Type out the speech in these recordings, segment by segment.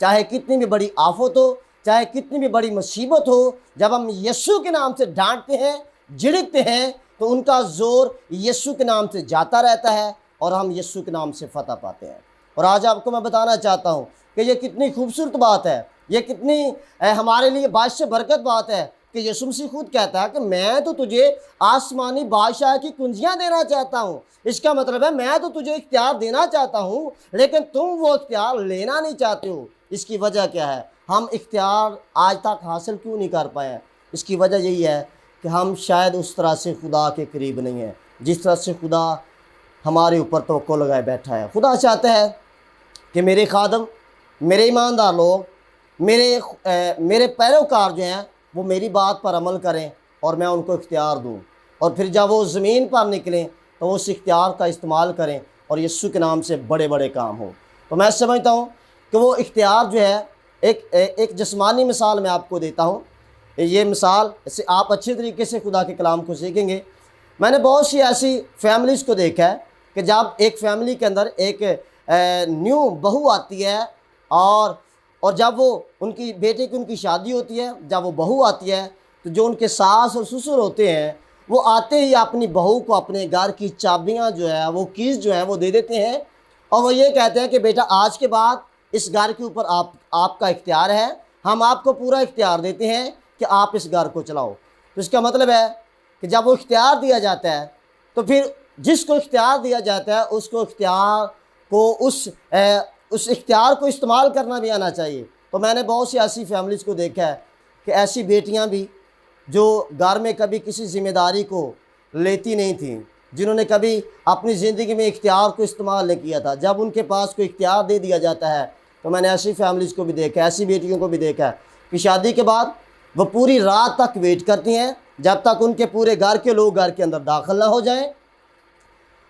چاہے کتنی بھی بڑی آفت ہو، چاہے کتنی بھی بڑی مصیبت ہو، جب ہم یسوع کے نام سے ڈانٹتے ہیں، جھڑکتے ہیں، تو ان کا زور یسوع کے نام سے جاتا رہتا ہے اور ہم یسوع کے نام سے فتح پاتے ہیں۔ اور آج آپ کو میں بتانا چاہتا ہوں کہ یہ کتنی خوبصورت بات ہے، یہ کتنی ہمارے لیے باعث برکت بات ہے کہ یسوع مسیح خود کہتا ہے کہ میں تو تجھے آسمانی بادشاہ کی کنجیاں دینا چاہتا ہوں۔ اس کا مطلب ہے میں تو تجھے اختیار دینا چاہتا ہوں، لیکن تم وہ اختیار لینا نہیں چاہتے ہو۔ اس کی وجہ کیا ہے؟ ہم اختیار آج تک حاصل کیوں نہیں کر پائے ہیں؟ اس کی وجہ یہی ہے کہ ہم شاید اس طرح سے خدا کے قریب نہیں ہیں جس طرح سے خدا ہمارے اوپر توقع لگائے بیٹھا ہے۔ خدا چاہتا ہے کہ میرے خادم، میرے ایماندار لوگ، میرے پیروکار جو ہیں وہ میری بات پر عمل کریں اور میں ان کو اختیار دوں، اور پھر جب وہ زمین پر نکلیں تو وہ اس اختیار کا استعمال کریں اور یسوع کے نام سے بڑے بڑے کام ہوں۔ تو میں سمجھتا ہوں کہ وہ اختیار جو ہے، ایک جسمانی مثال میں آپ کو دیتا ہوں۔ یہ مثال سے آپ اچھے طریقے سے خدا کے کلام کو سیکھیں گے۔ میں نے بہت سی ایسی فیملیز کو دیکھا ہے کہ جب ایک فیملی کے اندر ایک نیو بہو آتی ہے اور جب وہ ان کی بیٹے کی ان کی شادی ہوتی ہے، جب وہ بہو آتی ہے تو جو ان کے ساس اور سسر ہوتے ہیں وہ آتے ہی اپنی بہو کو اپنے گھر کی چابیاں جو ہے، وہ کیز جو ہے وہ دے دیتے ہیں، اور وہ یہ کہتے ہیں کہ بیٹا آج کے بعد اس گھر کے اوپر آپ کا اختیار ہے، ہم آپ کو پورا اختیار دیتے ہیں کہ آپ اس گھر کو چلاؤ۔ تو اس کا مطلب ہے کہ جب وہ اختیار دیا جاتا ہے تو پھر جس کو اختیار دیا جاتا ہے اس کو اس اختیار کو استعمال کرنا بھی آنا چاہیے۔ تو میں نے بہت سی ایسی فیملیز کو دیکھا ہے کہ ایسی بیٹیاں بھی جو گھر میں کبھی کسی ذمہ داری کو لیتی نہیں تھیں، جنہوں نے کبھی اپنی زندگی میں اختیار کو استعمال نہیں کیا تھا، جب ان کے پاس کوئی اختیار دے دیا جاتا ہے تو میں نے ایسی فیملیز کو بھی دیکھا ہے، ایسی بیٹیوں کو بھی دیکھا ہے کہ شادی کے بعد وہ پوری رات تک ویٹ کرتی ہیں جب تک ان کے پورے گھر کے لوگ گھر کے اندر داخل نہ ہو جائیں،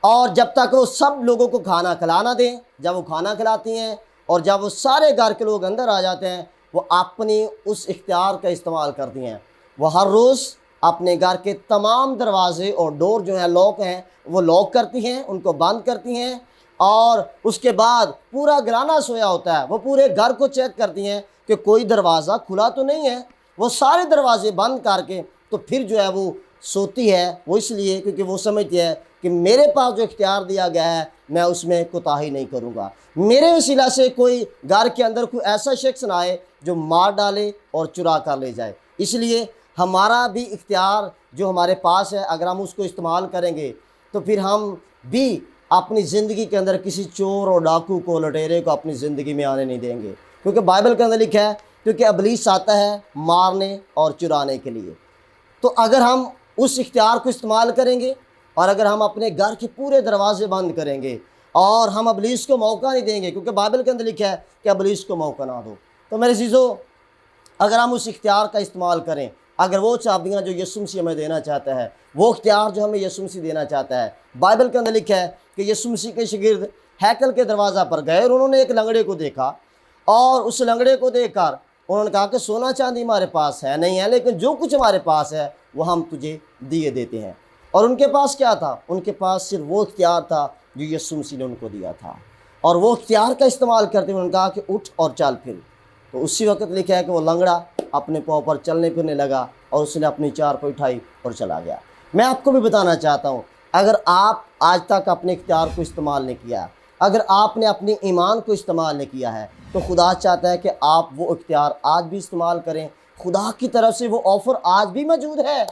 اور جب تک وہ سب لوگوں کو کھانا کھلانا دیں۔ جب وہ کھانا کھلاتی ہیں اور جب وہ سارے گھر کے لوگ اندر آ جاتے ہیں، وہ اپنی اس اختیار کا استعمال کرتی ہیں۔ وہ ہر روز اپنے گھر کے تمام دروازے اور ڈور جو ہیں لاک ہیں وہ لاک کرتی ہیں، ان کو بند کرتی ہیں، اور اس کے بعد پورا گھرانہ سویا ہوتا ہے، وہ پورے گھر کو چیک کرتی ہیں کہ کوئی دروازہ کھلا تو نہیں ہے۔ وہ سارے دروازے بند کر کے تو پھر جو ہے وہ سوتی ہے، وہ اس لیے کیونکہ وہ سمجھتی ہے کہ میرے پاس جو اختیار دیا گیا ہے میں اس میں کوتاہی نہیں کروں گا، میرے وسیلہ سے کوئی گھر کے اندر کوئی ایسا شخص نہ آئے جو مار ڈالے اور چرا کر لے جائے۔ اس لیے ہمارا بھی اختیار جو ہمارے پاس ہے، اگر ہم اس کو استعمال کریں گے تو پھر ہم بھی اپنی زندگی کے اندر کسی چور اور ڈاکو کو، لٹیرے کو اپنی زندگی میں آنے نہیں دیں گے، کیونکہ بائبل کے اندر لکھا ہے کیونکہ ابلیس آتا ہے مارنے اور چرانے کے لیے۔ تو اگر ہم اس اختیار کو استعمال کریں گے اور اگر ہم اپنے گھر کے پورے دروازے بند کریں گے اور ہم ابلیس کو موقع نہیں دیں گے، کیونکہ بائبل کے اندر لکھا ہے کہ ابلیس کو موقع نہ دو، تو میرے عزیزو اگر ہم اس اختیار کا استعمال کریں، اگر وہ چابیاں جو یسوع مسیح ہمیں دینا چاہتا ہے، وہ اختیار جو ہمیں یسوع مسیح دینا چاہتا ہے، بائبل کے اندر لکھا ہے کہ یسوع مسیح کے شاگرد ہیکل کے دروازہ پر گئے اور انہوں نے ایک لنگڑے کو دیکھا، اور اس لنگڑے کو دیکھ کر انہوں نے کہا کہ سونا چاندی ہمارے پاس ہے نہیں ہے، لیکن جو کچھ ہمارے پاس ہے وہ ہم تجھے دیے دیتے ہیں۔ اور ان کے پاس کیا تھا؟ ان کے پاس صرف وہ اختیار تھا جو یسوع مسیح نے ان کو دیا تھا، اور وہ اختیار کا استعمال کرتے ہوئے انہوں نے کہا کہ اٹھ اور چل پھر۔ تو اسی وقت لکھا ہے کہ وہ لنگڑا اپنے پاؤں پر چلنے پھرنے لگا اور اس نے اپنی چارپائی اٹھائی اور چلا گیا۔ میں آپ کو بھی بتانا چاہتا ہوں، اگر آپ آج تک اپنے اختیار کو استعمال نہیں کیا، اگر آپ نے اپنی ایمان کو استعمال نہیں کیا ہے، تو خدا چاہتا ہے کہ آپ وہ اختیار آج بھی استعمال کریں۔ خدا کی طرف سے وہ آفر آج بھی موجود ہے،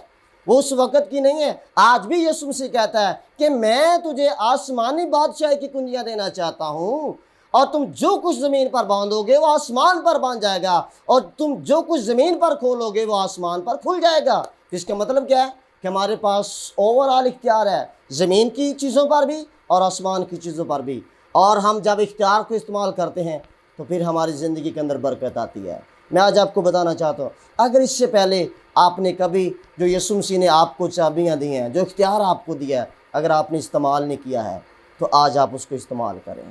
وہ اس وقت کی نہیں ہے۔ آج بھی یسوع مسیح کہتا ہے کہ میں تجھے آسمانی بادشاہی کی کنجیاں دینا چاہتا ہوں، اور تم جو کچھ زمین پر باندھو گے وہ آسمان پر باندھ جائے گا، اور تم جو کچھ زمین پر کھولو گے وہ آسمان پر کھل جائے گا۔ اس کا مطلب کیا ہے کہ ہمارے پاس اوورآل اختیار ہے، زمین کی چیزوں پر بھی اور آسمان کی چیزوں پر بھی، اور ہم جب اختیار کو استعمال کرتے ہیں تو پھر ہماری زندگی کے اندر برکت آتی ہے۔ میں آج آپ کو بتانا چاہتا ہوں، اگر اس سے پہلے آپ نے کبھی جو یسوع مسیح نے آپ کو چابیاں دی ہیں، جو اختیار آپ کو دیا ہے، اگر آپ نے استعمال نہیں کیا ہے تو آج آپ اس کو استعمال کریں۔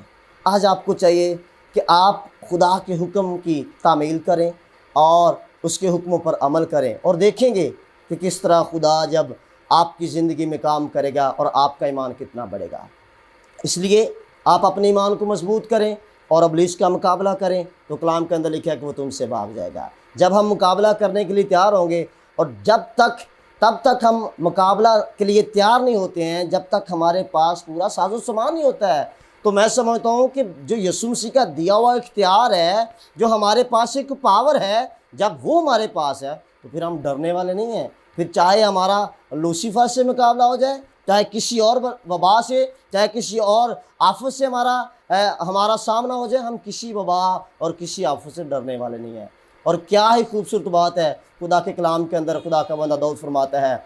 آج آپ کو چاہیے کہ آپ خدا کے حکم کی تعمیل کریں اور اس کے حکموں پر عمل کریں، اور دیکھیں گے کہ کس طرح خدا جب آپ کی زندگی میں کام کرے گا اور آپ کا ایمان کتنا بڑھے گا۔ اس لیے آپ اپنے ایمان کو مضبوط کریں اور ابلیس کا مقابلہ کریں تو کلام کے اندر لکھا ہے کہ وہ تم سے بھاگ جائے گا۔ جب ہم مقابلہ کرنے کے لیے تیار ہوں گے، اور تب تک ہم مقابلہ کے لیے تیار نہیں ہوتے ہیں جب تک ہمارے پاس پورا ساز و سامان نہیں ہوتا ہے۔ تو میں سمجھتا ہوں کہ جو یسوع مسیح کا دیا ہوا اختیار ہے، جو ہمارے پاس ایک پاور ہے، جب وہ ہمارے پاس ہے تو پھر ہم ڈرنے والے نہیں ہیں۔ پھر چاہے ہمارا لوسیفر سے مقابلہ ہو جائے، چاہے کسی اور وبا سے، چاہے کسی اور آفت سے ہمارا سامنا ہو جائے، ہم کسی وبا اور کسی آفت سے ڈرنے والے نہیں ہیں۔ اور کیا ہی خوبصورت بات ہے، خدا کے کلام کے اندر خدا کا بندہ داؤد فرماتا ہے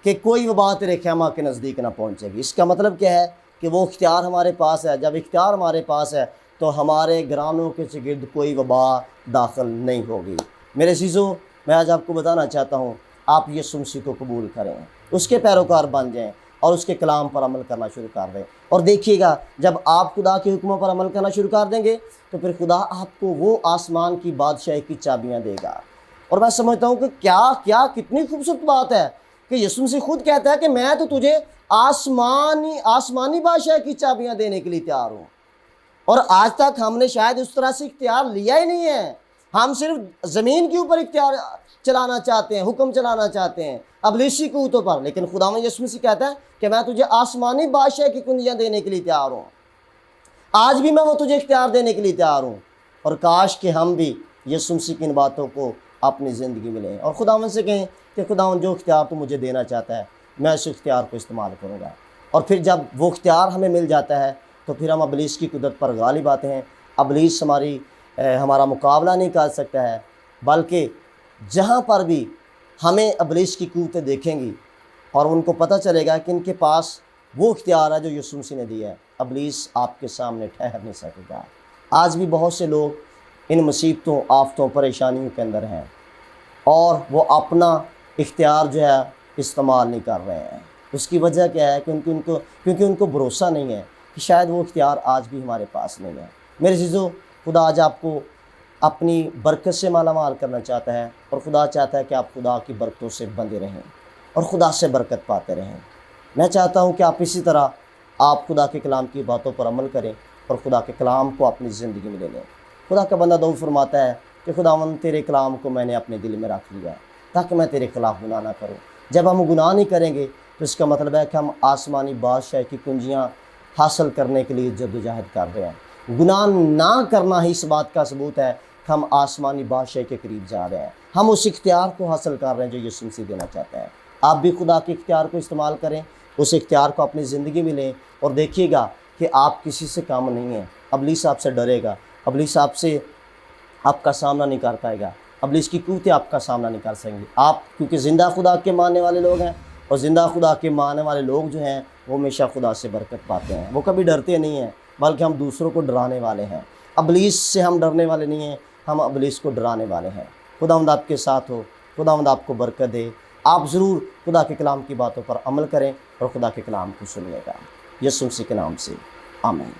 کہ کوئی وبا تیرے خیمہ کے نزدیک نہ پہنچے گی۔ اس کا مطلب کیا ہے کہ وہ اختیار ہمارے پاس ہے۔ جب اختیار ہمارے پاس ہے تو ہمارے گرانوں کے چگرد کوئی وبا داخل نہیں ہوگی۔ میرے عزیزو، میں آج آپ کو بتانا چاہتا ہوں، آپ یسوع مسیح کو قبول کریں، اس کے پیروکار بن جائیں اور اس کے کلام پر عمل کرنا شروع کر دیں۔ اور دیکھیے گا، جب آپ خدا کے حکموں پر عمل کرنا شروع کر دیں گے تو پھر خدا آپ کو وہ آسمان کی بادشاہی کی چابیاں دے گا۔ اور میں سمجھتا ہوں کہ کتنی خوبصورت بات ہے کہ یسوع مسیح خود کہتا ہے کہ میں تو تجھے آسمانی بادشاہی کی چابیاں دینے کے لیے تیار ہوں۔ اور آج تک ہم نے شاید اس طرح سے اختیار لیا ہی نہیں ہے، ہم صرف زمین کے اوپر اختیار چلانا چاہتے ہیں، حکم چلانا چاہتے ہیں ابلیسی قوتوں پر۔ لیکن خداوند یسوع مسیح کہتا ہے کہ میں تجھے آسمانی بادشاہ کی کنجیاں دینے کے لیے تیار ہوں۔ آج بھی میں وہ تجھے اختیار دینے کے لیے تیار ہوں۔ اور کاش کہ ہم بھی یسوع مسیح کی ان باتوں کو اپنی زندگی میں لیں اور خداوند سے کہیں کہ خداوند جو اختیار تو مجھے دینا چاہتا ہے میں اس اختیار کو استعمال کروں گا۔ اور پھر جب وہ اختیار ہمیں مل جاتا ہے تو پھر ہم ابلیس کی قدرت پر غالب آتے ہیں۔ ابلیس ہمارا مقابلہ نہیں کر سکتا ہے، بلکہ جہاں پر بھی ہمیں ابلیس کی قوتیں دیکھیں گی اور ان کو پتہ چلے گا کہ ان کے پاس وہ اختیار ہے جو یسوع مسیح نے دیا ہے، ابلیس آپ کے سامنے ٹھہر نہیں سکے گا۔ آج بھی بہت سے لوگ ان مصیبتوں، آفتوں، پریشانیوں کے اندر ہیں اور وہ اپنا اختیار جو ہے استعمال نہیں کر رہے ہیں۔ اس کی وجہ کیا ہے؟ کیونکہ ان کو بھروسہ نہیں ہے کہ شاید وہ اختیار آج بھی ہمارے پاس نہیں ہے۔ میرے عزیزو، خدا آج آپ کو اپنی برکت سے مالا مال کرنا چاہتا ہے، اور خدا چاہتا ہے کہ آپ خدا کی برکتوں سے بندے رہیں اور خدا سے برکت پاتے رہیں۔ میں چاہتا ہوں کہ آپ اسی طرح آپ خدا کے کلام کی باتوں پر عمل کریں اور خدا کے کلام کو اپنی زندگی میں لے لیں۔ خدا کا بندہ داؤد فرماتا ہے کہ خداوند تیرے کلام کو میں نے اپنے دل میں رکھ لیا ہے تاکہ میں تیرے خلاف گناہ نہ کروں۔ جب ہم گناہ نہیں کریں گے تو اس کا مطلب ہے کہ ہم آسمانی بادشاہی کی کنجیاں حاصل کرنے کے لیے جدوجہد کر رہے ہیں۔ گناہ نہ کرنا ہی اس بات کا ثبوت ہے کہ ہم آسمانی بادشاہی کے قریب جا رہے ہیں، ہم اس اختیار کو حاصل کر رہے ہیں جو یسوع مسیح دینا چاہتا ہے۔ آپ بھی خدا کے اختیار کو استعمال کریں، اس اختیار کو اپنی زندگی میں لیں اور دیکھیے گا کہ آپ کسی سے کم نہیں ہیں۔ ابلیس آپ سے ڈرے گا، ابلیس آپ کا سامنا نہیں کر پائے گا، ابلیس کی قوتیں آپ کا سامنا نہیں کر سکیں گی۔ آپ کیونکہ زندہ خدا کے ماننے والے لوگ ہیں، اور زندہ خدا کے ماننے والے لوگ جو ہیں وہ ہمیشہ خدا سے برکت پاتے ہیں، وہ کبھی ڈرتے نہیں ہیں بلکہ ہم دوسروں کو ڈرانے والے ہیں۔ ابلیس سے ہم ڈرنے والے نہیں ہیں، ہم ابلیس کو ڈرانے والے ہیں۔ خداوند آپ کے ساتھ ہو، خداوند آپ کو برکت دے۔ آپ ضرور خدا کے کلام کی باتوں پر عمل کریں اور خدا کے کلام کو سنیے گا۔ یسوع مسیح کے نام سے آمین۔